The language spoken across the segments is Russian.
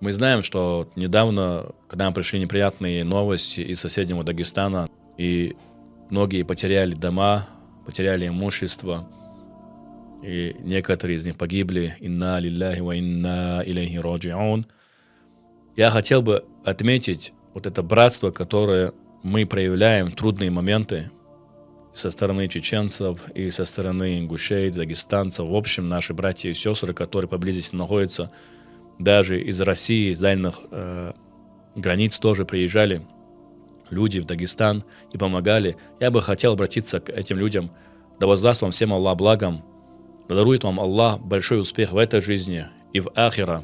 Мы знаем, что недавно к нам пришли неприятные новости из соседнего Дагестана, и многие потеряли дома, потеряли имущество, и некоторые из них погибли. Инна лилляхи ва инна илейхи раджиун. Я хотел бы отметить вот это братство, которое мы проявляем в трудные моменты со стороны чеченцев и со стороны ингушей, дагестанцев. В общем, наши братья и сестры, которые поблизости находятся, даже из России, из дальних границ тоже приезжали люди в Дагестан и помогали. Я бы хотел обратиться к этим людям. Да воздаст вам всем Аллах благом. Да дарует вам Аллах большой успех в этой жизни и в ахира.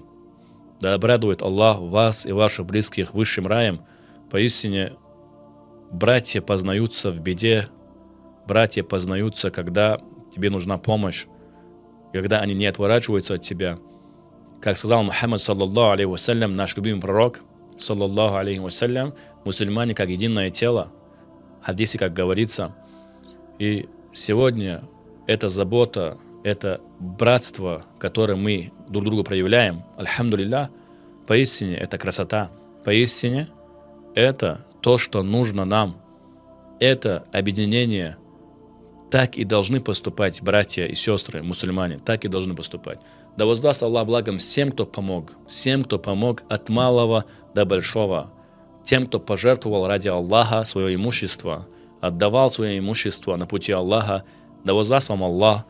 Да обрадует Аллах вас и ваших близких высшим раем. Поистине, братья познаются в беде. Братья познаются, когда тебе нужна помощь, когда они не отворачиваются от тебя. Как сказал Мухаммад, саллаллаху алейхи вассалям, наш любимый пророк, саллаллаху алейхи вассалям, мусульмане как единое тело, в хадисе, как говорится. И сегодня эта забота, это братство, которое мы друг другу проявляем, альхамдулилля, поистине это красота, поистине это то, что нужно нам, это объединение. Так и должны поступать братья и сестры, мусульмане, так и должны поступать. Да воздаст Аллах благом всем, кто помог от малого до большого, тем, кто пожертвовал ради Аллаха свое имущество, отдавал свое имущество на пути Аллаха. Да воздаст вам Аллах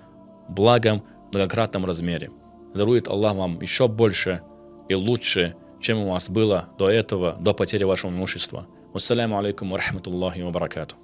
благом в многократном размере. Дарует Аллах вам еще больше и лучше, чем у вас было до этого, до потери вашего имущества. Вассаляму алейкум ва рахматуллахи ва баракату.